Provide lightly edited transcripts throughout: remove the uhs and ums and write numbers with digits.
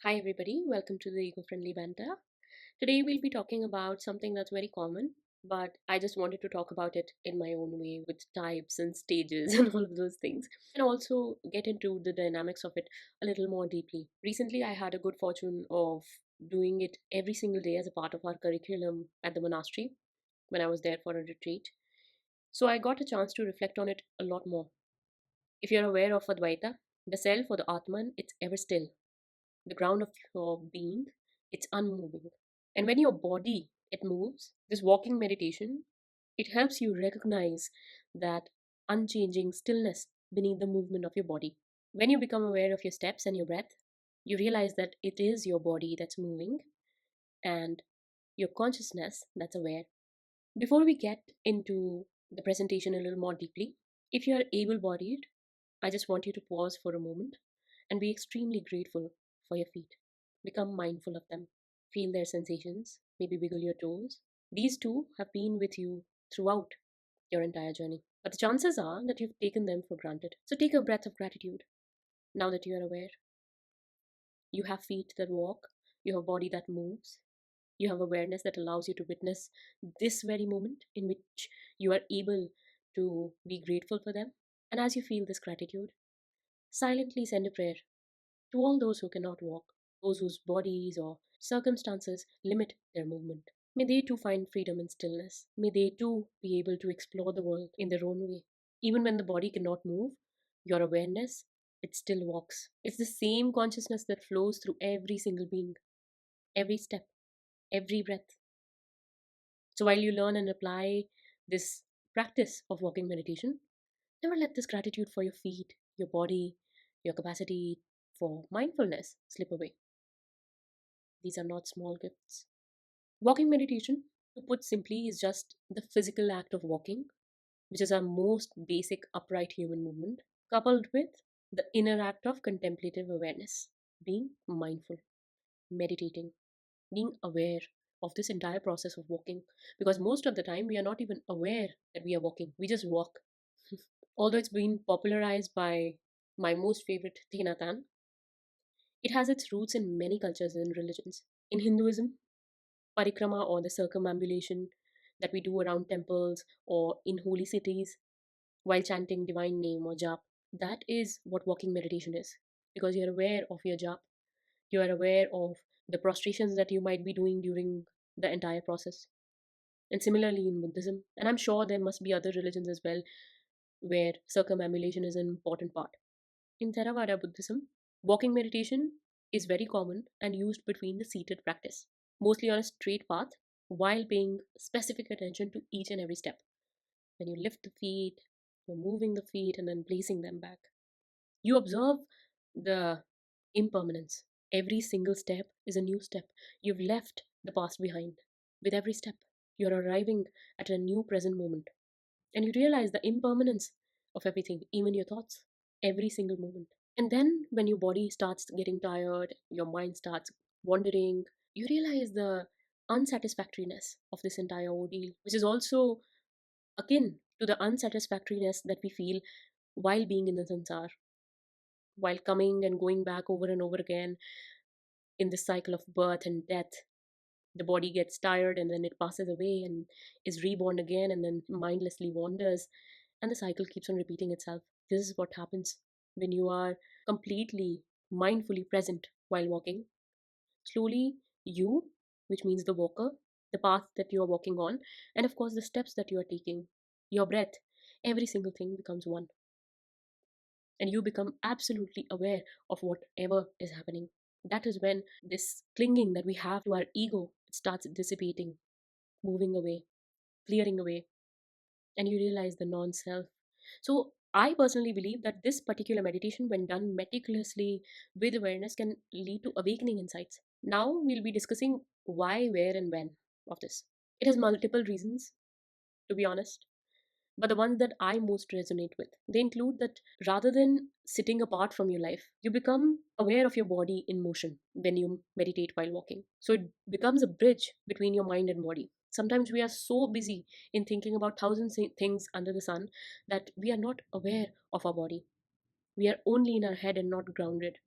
Hi, everybody. Welcome to the Eco Friendly Banter. Today, we'll be talking about something that's very common, but I just wanted to talk about it in my own way with types and stages and all of those things, and also get into the dynamics of it a little more deeply. Recently, I had a good fortune of doing it every single day as a part of our curriculum at the monastery when I was there for a retreat. So, I got a chance to reflect on it a lot more. If you're aware of Advaita, the self or the Atman, it's ever still the ground of your being, it's unmoving. And when your body it moves, this walking meditation, it helps you recognize that unchanging stillness beneath the movement of your body. When you become aware of your steps and your breath, you realize that it is your body that's moving and your consciousness that's aware. Before we get into the presentation a little more deeply, if you are able bodied, I just want you to pause for a moment and be extremely grateful for your feet. Become mindful of them. Feel their sensations, maybe wiggle your toes. These two have been with you throughout your entire journey. But the chances are that you've taken them for granted. So take a breath of gratitude now that you are aware. You have feet that walk, you have a body that moves, you have awareness that allows you to witness this very moment in which you are able to be grateful for them. And as you feel this gratitude, silently send a prayer to all those who cannot walk, those whose bodies or circumstances limit their movement. May they too find freedom and stillness. May they too be able to explore the world in their own way. Even when the body cannot move, your awareness, it still walks. It's the same consciousness that flows through every single being, every step, every breath. So while you learn and apply this practice of walking meditation, never let this gratitude for your feet, your body, your capacity for mindfulness slip away. These are not small gifts. Walking meditation, to put simply, is just the physical act of walking, which is our most basic upright human movement, coupled with the inner act of contemplative awareness, being mindful, meditating, being aware of this entire process of walking. Because most of the time, we are not even aware that we are walking, we just walk. Although it's been popularized by my most favorite, Thina Tan, it has its roots in many cultures and religions. In Hinduism, parikrama or the circumambulation that we do around temples or in holy cities while chanting divine name or jap, that is what walking meditation is. Because you're aware of your jap, you are aware of the prostrations that you might be doing during the entire process. And similarly in Buddhism, and I'm sure there must be other religions as well where circumambulation is an important part. In Theravada Buddhism, walking meditation is very common and used between the seated practice, mostly on a straight path, while paying specific attention to each and every step. When you lift the feet, you're moving the feet and then placing them back. You observe the impermanence. Every single step is a new step. You've left the past behind. With every step, you're arriving at a new present moment. And you realize the impermanence of everything, even your thoughts, every single moment. And then when your body starts getting tired, your mind starts wandering, you realize the unsatisfactoriness of this entire ordeal, which is also akin to the unsatisfactoriness that we feel while being in the sansar, while coming and going back over and over again in this cycle of birth and death. The body gets tired and then it passes away and is reborn again and then mindlessly wanders, and the cycle keeps on repeating itself. This is what happens when you are completely mindfully present while walking. Slowly, you, which means the walker, the path that you are walking on, and of course, the steps that you are taking, your breath, every single thing becomes one. And you become absolutely aware of whatever is happening. That is when this clinging that we have to our ego it starts dissipating, moving away, clearing away, and you realize the non self. So, I personally believe that this particular meditation, when done meticulously with awareness, can lead to awakening insights. Now, we'll be discussing why, where, and when of this. It has multiple reasons, to be honest, but the ones that I most resonate with. They include that rather than sitting apart from your life, you become aware of your body in motion when you meditate while walking. So it becomes a bridge between your mind and body. Sometimes we are so busy in thinking about thousands of things under the sun that we are not aware of our body. We are only in our head and not grounded.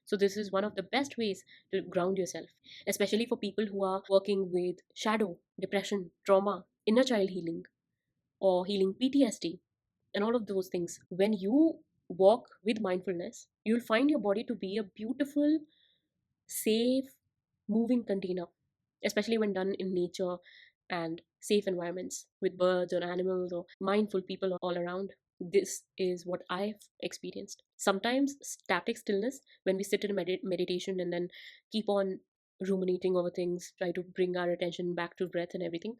So this is one of the best ways to ground yourself, especially for people who are working with shadow, depression, trauma, inner child healing, or healing PTSD, and all of those things. When you walk with mindfulness, you'll find your body to be a beautiful, safe, moving container, especially when done in nature and safe environments with birds or animals or mindful people all around. This is what I've experienced. Sometimes static stillness, when we sit in meditation and then keep on ruminating over things, try to bring our attention back to breath and everything.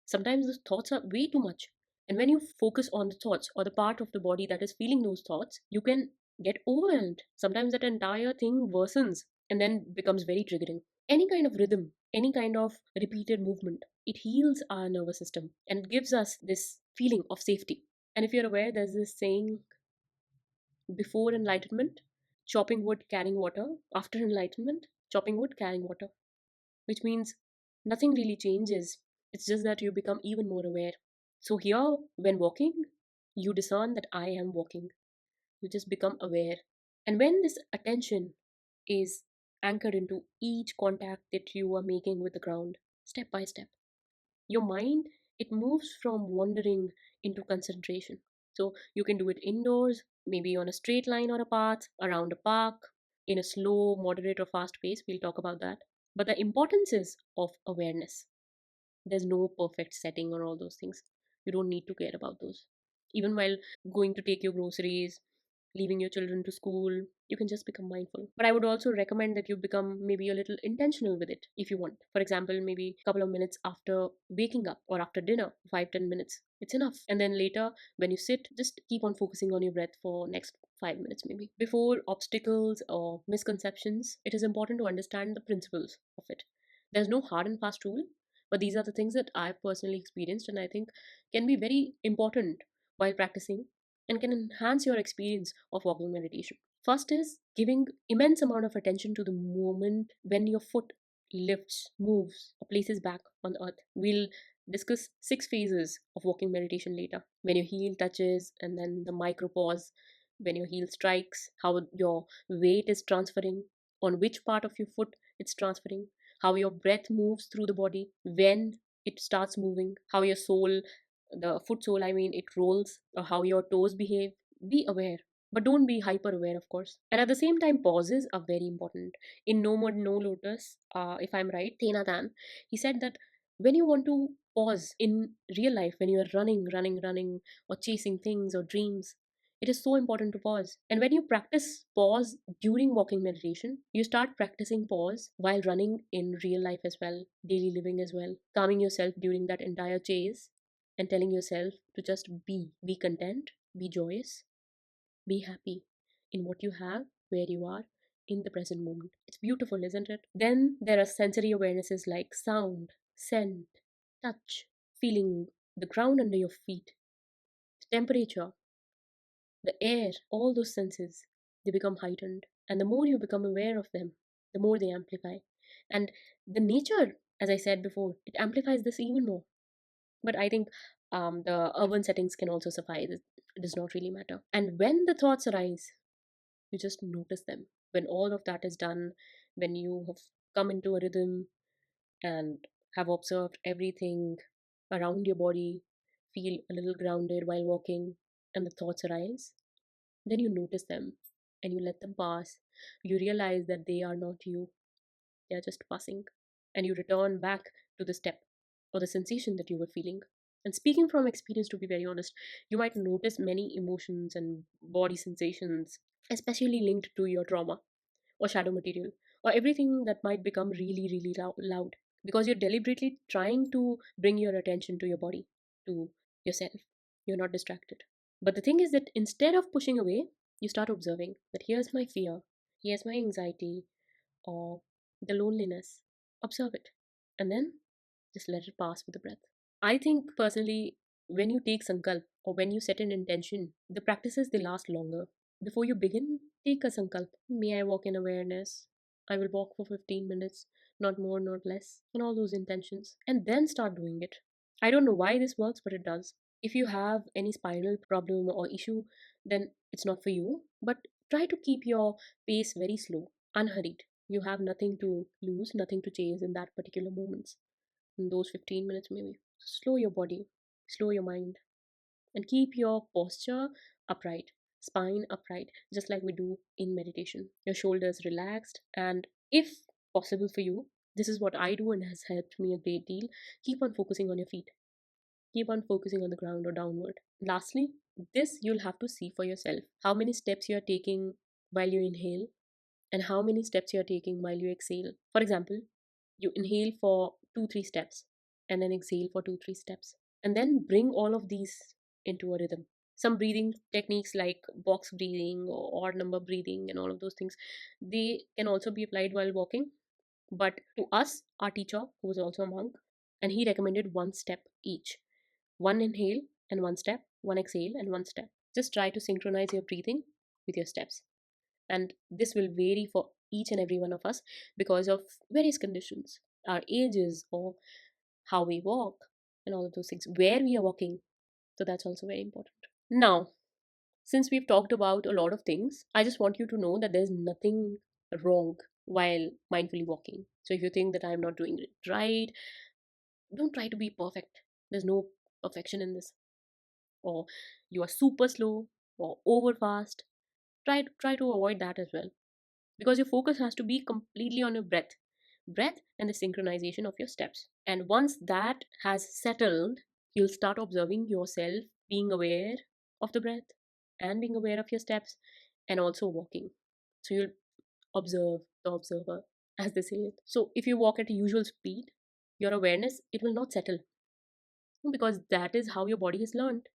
Sometimes the thoughts are way too much. And when you focus on the thoughts or the part of the body that is feeling those thoughts, you can get overwhelmed. Sometimes that entire thing worsens and then becomes very triggering. Any kind of rhythm, any kind of repeated movement, it heals our nervous system and it gives us this feeling of safety. And if you're aware, there's this saying, before enlightenment, chopping wood, carrying water. After enlightenment, chopping wood, carrying water. Which means nothing really changes. It's just that you become even more aware. So, here, when walking, you discern that I am walking. You just become aware. And when this attention is anchored into each contact that you are making with the ground, step by step, your mind, it moves from wandering into concentration. So you can do it indoors, maybe on a straight line or a path, around a park, in a slow, moderate, or fast pace. We'll talk about that. But the importance is of awareness. There's no perfect setting or all those things. You don't need to care about those. Even while going to take your groceries, leaving your children to school, you can just become mindful. But I would also recommend that you become maybe a little intentional with it if you want. For example, maybe a couple of minutes after waking up or after dinner, 5-10 minutes. It's enough. And then later, when you sit, just keep on focusing on your breath for next 5 minutes maybe. Before obstacles or misconceptions, it is important to understand the principles of it. There's no hard and fast rule, but these are the things that I've personally experienced and I think can be very important while practicing and can enhance your experience of walking meditation. First is giving immense amount of attention to the moment when your foot lifts, moves, or places back on the earth. We'll discuss 6 phases of walking meditation later. When your heel touches, and then the micro pause, when your heel strikes, how your weight is transferring, on which part of your foot it's transferring, how your breath moves through the body, when it starts moving, how your sole, the foot sole, I mean, it rolls, or how your toes behave. Be aware, but don't be hyper aware, of course. And at the same time, pauses are very important. In No More No Lotus, if I'm right, Thena Dan, he said that when you want to pause in real life, when you're running, or chasing things or dreams, it is so important to pause. And when you practice pause during walking meditation, you start practicing pause while running in real life as well, daily living as well, calming yourself during that entire chase and telling yourself to just be content, be joyous, be happy in what you have, where you are in the present moment. It's beautiful, isn't it? Then there are sensory awarenesses like sound, scent, touch, feeling the ground under your feet, temperature, the air, all those senses, they become heightened. And the more you become aware of them, the more they amplify. And the nature, as I said before, it amplifies this even more. But I think the urban settings can also suffice. It does not really matter. And when the thoughts arise, you just notice them. When all of that is done, when you have come into a rhythm and have observed everything around your body, feel a little grounded while walking, and the thoughts arise, then you notice them and you let them pass. You realize that they are not you, they are just passing. And you return back to the step or the sensation that you were feeling. And speaking from experience, to be very honest, you might notice many emotions and body sensations, especially linked to your trauma or shadow material or everything that might become really, really loud because you're deliberately trying to bring your attention to your body, to yourself. You're not distracted. But the thing is that instead of pushing away, you start observing that here's my fear, here's my anxiety, or the loneliness. Observe it. And then just let it pass with the breath. I think personally, when you take sankalp or when you set an intention, the practices they last longer. Before you begin, take a sankalp. May I walk in awareness? I will walk for 15 minutes, not more, not less, and all those intentions. And then start doing it. I don't know why this works, but it does. If you have any spiral problem or issue, then it's not for you. But try to keep your pace very slow. unhurried. You have nothing to lose, nothing to chase in that particular moments, in those 15 minutes maybe. Slow your body, slow your mind, and keep your posture upright, spine upright, just like we do in meditation. Your shoulders relaxed, and if possible for you, this is what I do and has helped me a great deal. Keep on focusing on your feet, keep on focusing on the ground or downward. Lastly, this you'll have to see for yourself how many steps you're taking while you inhale and how many steps you're taking while you exhale. For example, you inhale for 2 3 steps and then exhale for 2 3 steps, and then bring all of these into a rhythm. Some breathing techniques like box breathing or odd number breathing and all of those things, they can also be applied while walking. But to us, our teacher, who was also a monk, and he recommended one step each. One inhale and one step, one exhale and one step. Just try to synchronize your breathing with your steps. And this will vary for each and every one of us because of various conditions, our ages, or how we walk, and all of those things, where we are walking. So that's also very important. Now, since we've talked about a lot of things, I just want you to know that there's nothing wrong while mindfully walking. So if you think that I'm not doing it right, don't try to be perfect. There's no perfection in this. Or you are super slow or over fast. Try to avoid that as well, because your focus has to be completely on your breath and the synchronization of your steps. And once that has settled, you'll start observing yourself, being aware of the breath and being aware of your steps, and also walking. So you'll observe the observer, as they say it. So if you walk at a usual speed, your awareness, it will not settle, because that is how your body has learned.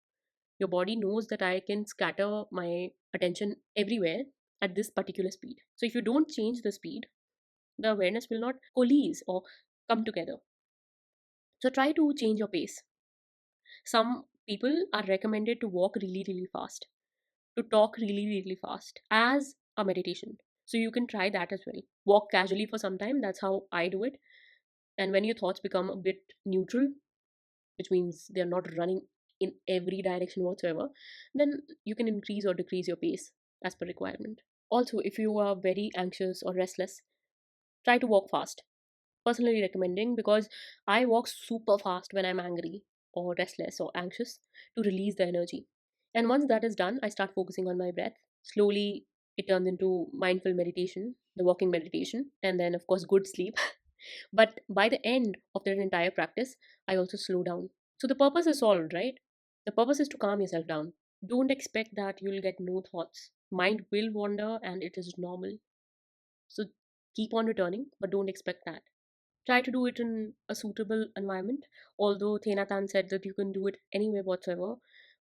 Your body knows that I can scatter my attention everywhere at this particular speed. So if you don't change the speed, the awareness will not coalesce or come together. So try to change your pace. Some people are recommended to walk really, really fast, to talk really, really fast as a meditation. So you can try that as well. Walk casually for some time. That's how I do it. And when your thoughts become a bit neutral, which means they're not running in every direction whatsoever, then you can increase or decrease your pace as per requirement. Also, if you are very anxious or restless, try to walk fast. Personally recommending, because I walk super fast when I'm angry or restless or anxious to release the energy. And once that is done, I start focusing on my breath. Slowly, it turns into mindful meditation, the walking meditation, and then, of course, good sleep. But by the end of that entire practice, I also slow down. So the purpose is solved, right? The purpose is to calm yourself down. Don't expect that you'll get no thoughts. Mind will wander and it is normal. So keep on returning, but don't expect that. Try to do it in a suitable environment. Although Thenatan said that you can do it anywhere whatsoever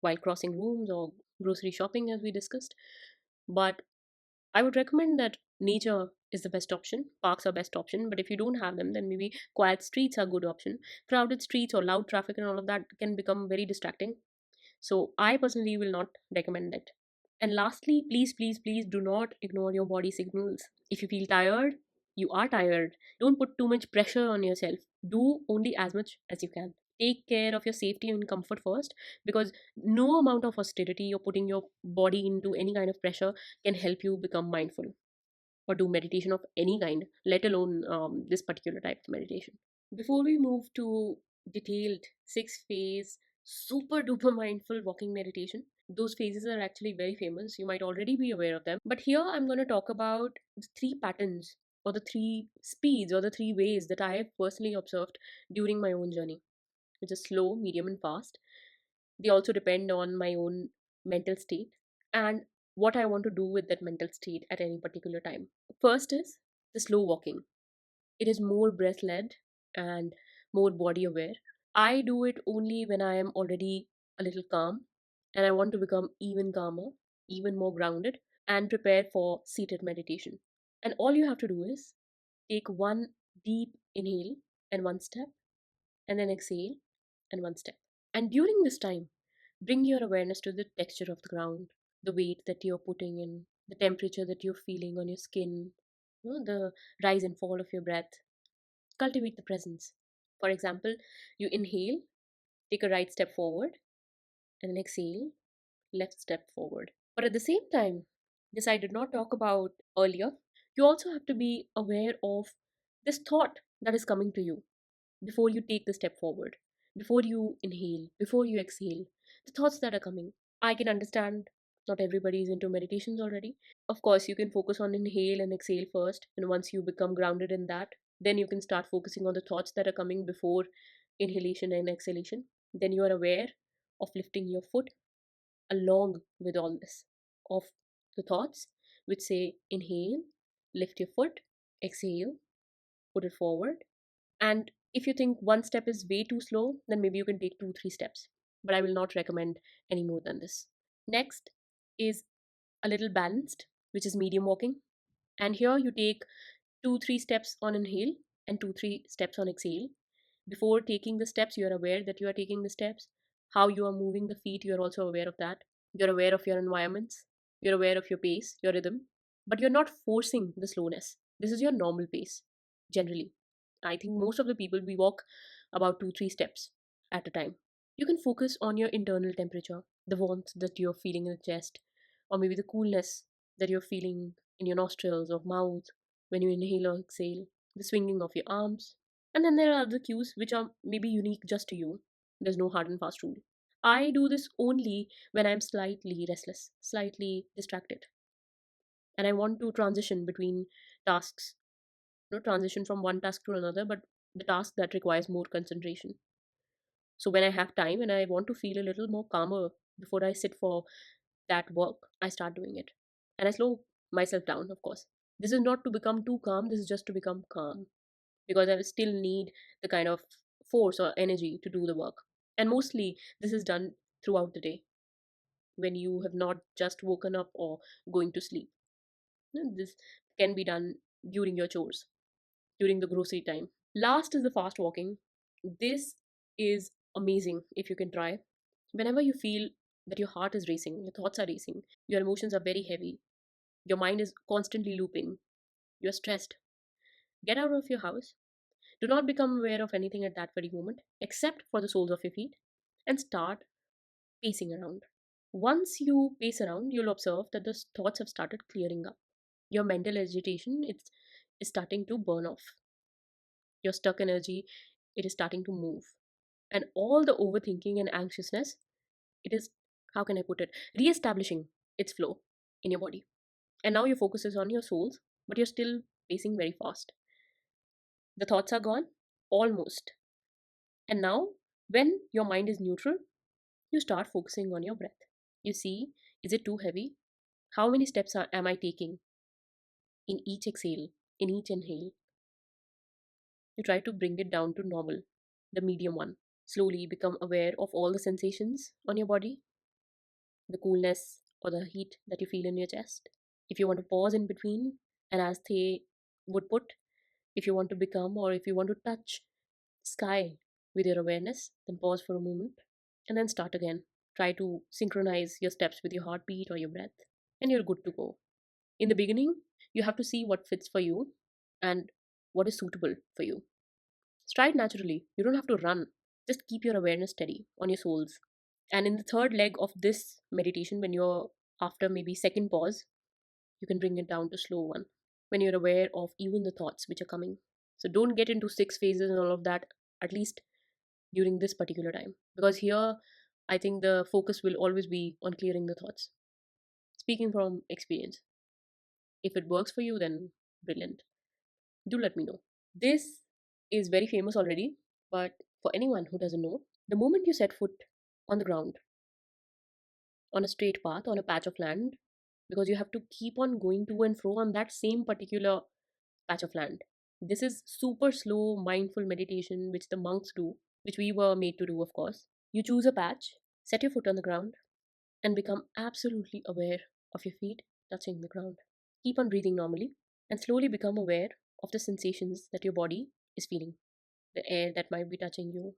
while crossing rooms or grocery shopping, as we discussed. But I would recommend that nature is the best option. Parks are best option. But if you don't have them, then maybe quiet streets are good option. Crowded streets or loud traffic and all of that can become very distracting. So I personally will not recommend it. And lastly, please, please, please do not ignore your body signals. If you feel tired, you are tired. Don't put too much pressure on yourself. Do only as much as you can. Take care of your safety and comfort first, because no amount of austerity or putting your body into any kind of pressure can help you become mindful or do meditation of any kind, let alone this particular type of meditation. Before we move to detailed 6 phase, super duper mindful walking meditation, those phases are actually very famous. You might already be aware of them. But here I'm going to talk about the 3 patterns or the 3 speeds or the 3 ways that I have personally observed during my own journey, which is slow, medium, and fast. They also depend on my own mental state and what I want to do with that mental state at any particular time. First is the slow walking. It is more breath led and more body aware. I do it only when I am already a little calm and I want to become even calmer, even more grounded, and prepare for seated meditation. And all you have to do is take one deep inhale and one step, and then exhale and one step. And during this time, bring your awareness to the texture of the ground, the weight that you're putting in, the temperature that you're feeling on your skin, the rise and fall of your breath. Cultivate the presence. For example, you inhale, take a right step forward, and then exhale, left step forward. But at the same time, this I did not talk about earlier. You also have to be aware of this thought that is coming to you before you take the step forward, before you inhale, before you exhale, the thoughts that are coming. I can understand not everybody is into meditations already. Of course, you can focus on inhale and exhale first, and once you become grounded in that, then you can start focusing on the thoughts that are coming before inhalation and exhalation. Then you are aware of lifting your foot along with all this, of the thoughts which say inhale, lift your foot, exhale, put it forward. And if you think one step is way too slow, then maybe you can take two, three steps. But I will not recommend any more than this. Next is a little balanced, which is medium walking. And here you take two, three steps on inhale and two, three steps on exhale. Before taking the steps, you are aware that you are taking the steps. How you are moving the feet, you are also aware of that. You're aware of your environments. You're aware of your pace, your rhythm. But you're not forcing the slowness. This is your normal pace, generally. I think most of the people, we walk about two, three steps at a time. You can focus on your internal temperature, the warmth that you're feeling in the chest, or maybe the coolness that you're feeling in your nostrils or mouth when you inhale or exhale, the swinging of your arms. And then there are other cues which are maybe unique just to you. There's no hard and fast rule. I do this only when I'm slightly restless, slightly distracted, and I want to transition between tasks. Not transition from one task to another, but the task that requires more concentration. So when I have time and I want to feel a little more calmer before I sit for that work, I start doing it. And I slow myself down, of course. This is not to become too calm, this is just to become calm, because I will still need the kind of force or energy to do the work. And mostly this is done throughout the day when you have not just woken up or going to sleep. This can be done during your chores, during the grocery time. Last is the fast walking. This is amazing if you can try. Whenever you feel that your heart is racing, your thoughts are racing, your emotions are very heavy, your mind is constantly looping, you're stressed, get out of your house. Do not become aware of anything at that very moment, except for the soles of your feet, and start pacing around. Once you pace around, you'll observe that the thoughts have started clearing up. Your mental agitation is starting to burn off. Your stuck energy, it is starting to move. And all the overthinking and anxiousness, it is, how can I put it, re-establishing its flow in your body. And now your focus is on your soles, but you're still pacing very fast. The thoughts are gone, almost. And now, when your mind is neutral, you start focusing on your breath. You see, is it too heavy? How many steps am I taking in each exhale, in each inhale? You try to bring it down to normal, the medium one. Slowly become aware of all the sensations on your body, the coolness or the heat that you feel in your chest. If you want to pause in between, and as they would put, if you want to become or if you want to touch sky with your awareness, then pause for a moment and then start again. Try to synchronize your steps with your heartbeat or your breath, and you're good to go. In the beginning, you have to see what fits for you and what is suitable for you. Stride naturally. You don't have to run. Just keep your awareness steady on your soles. And in the third leg of this meditation, when you're after maybe second pause, you can bring it down to slow one. When you're aware of even the thoughts which are coming. So don't get into six phases and all of that, at least during this particular time. Because here, I think the focus will always be on clearing the thoughts. Speaking from experience. If it works for you, then brilliant. Do let me know. This is very famous already, but for anyone who doesn't know, the moment you set foot on the ground, on a straight path, on a patch of land, because you have to keep on going to and fro on that same particular patch of land. This is super slow, mindful meditation which the monks do, which we were made to do, of course. You choose a patch, set your foot on the ground, and become absolutely aware of your feet touching the ground. Keep on breathing normally and slowly become aware of the sensations that your body is feeling, the air that might be touching you.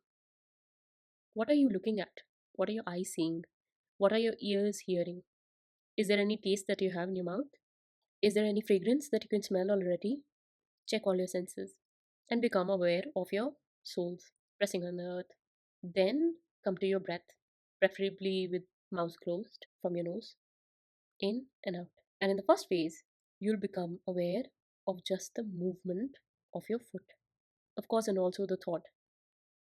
What are you looking at? What are your eyes seeing? What are your ears hearing? Is there any taste that you have in your mouth? Is there any fragrance that you can smell already? Check all your senses and become aware of your soles pressing on the earth. Then come to your breath, preferably with mouth closed from your nose, in and out. And in the first phase, you'll become aware of just the movement of your foot. Of course, and also the thought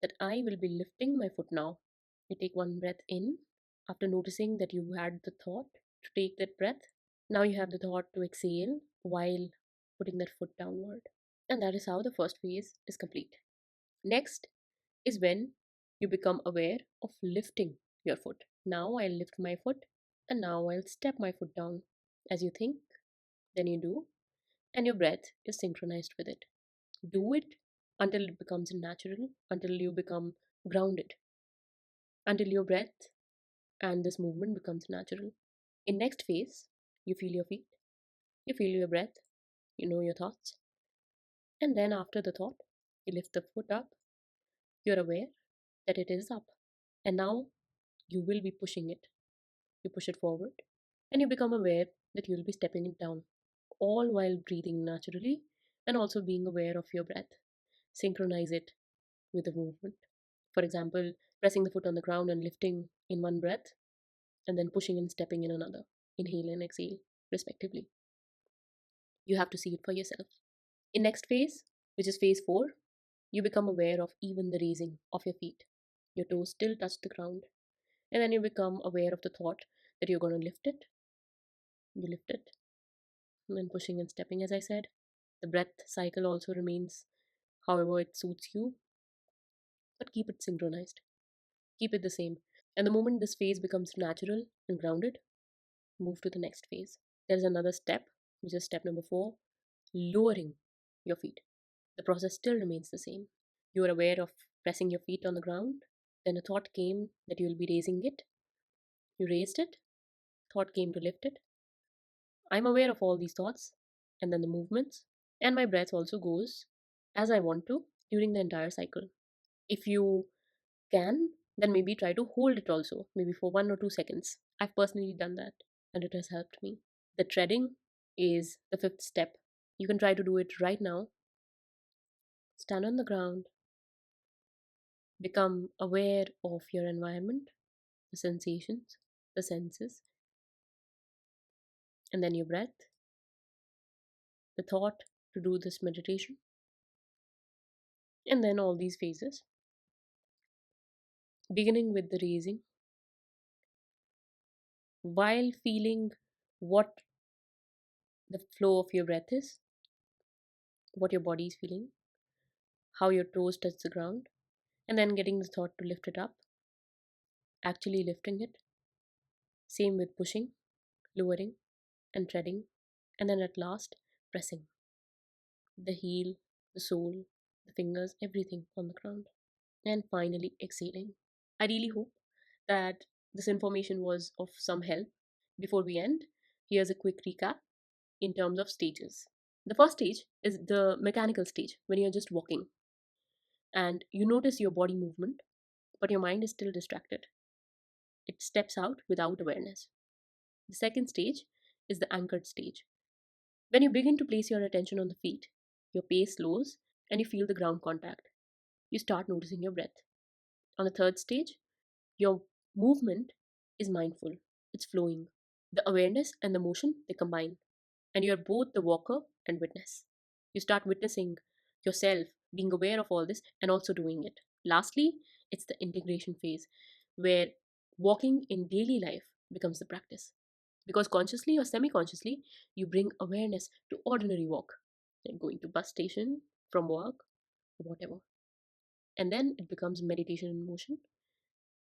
that I will be lifting my foot now. You take one breath in after noticing that you had the thought to take that breath. Now you have the thought to exhale while putting that foot downward. And that is how the first phase is complete. Next is when you become aware of lifting your foot. Now I'll lift my foot and now I'll step my foot down. As you think, then you do, and your breath is synchronized with it. Do it until it becomes natural, until you become grounded, until your breath and this movement becomes natural. In next phase, you feel your feet, you feel your breath, you know your thoughts, and then after the thought, you lift the foot up, you're aware that it is up, and now you will be pushing it. You push it forward, and you become aware that you'll be stepping it down, all while breathing naturally and also being aware of your breath. Synchronize it with the movement. For example, pressing the foot on the ground and lifting in one breath, and then pushing and stepping in another. Inhale and exhale, respectively. You have to see it for yourself. In next phase, which is phase 4, you become aware of even the raising of your feet. Your toes still touch the ground, and then you become aware of the thought that you're going to lift it. You lift it, and then pushing and stepping, as I said. The breath cycle also remains however it suits you, but keep it synchronized. Keep it the same. And the moment this phase becomes natural and grounded, move to the next phase. There's another step, which is step number 4, lowering your feet. The process still remains the same. You are aware of pressing your feet on the ground. Then a thought came that you will be raising it. You raised it. Thought came to lift it. I'm aware of all these thoughts and then the movements. And my breath also goes as I want to during the entire cycle. If you can, then maybe try to hold it also, maybe for 1 or 2 seconds. I've personally done that and it has helped me. The treading is the 5th step. You can try to do it right now. Stand on the ground, become aware of your environment, the sensations, the senses, and then your breath, the thought to do this meditation, and then all these phases, beginning with the raising, while feeling what the flow of your breath is, what your body is feeling, how your toes touch the ground, and then getting the thought to lift it up, actually lifting it. Same with pushing, lowering, and treading, and then at last, pressing the heel, the sole, the fingers, everything on the ground, and finally exhaling. I really hope that this information was of some help. Before we end, here's a quick recap in terms of stages. The first stage is the mechanical stage when you're just walking and you notice your body movement, but your mind is still distracted. It steps out without awareness. The second stage is the anchored stage. When you begin to place your attention on the feet, your pace slows and you feel the ground contact. You start noticing your breath. On the third stage, your movement is mindful, it's flowing. The awareness and the motion, they combine, and you're both the walker and witness. You start witnessing yourself, being aware of all this, and also doing it. Lastly, it's the integration phase, where walking in daily life becomes the practice. Because consciously or semi consciously, you bring awareness to ordinary walk, like going to bus station, from work, whatever. And then it becomes meditation in motion.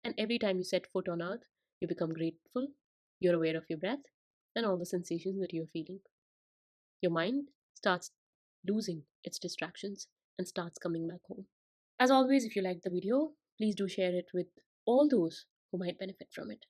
And every time you set foot on earth, you become grateful, you're aware of your breath, and all the sensations that you're feeling. Your mind starts losing its distractions and starts coming back home. As always, if you liked the video, please do share it with all those who might benefit from it.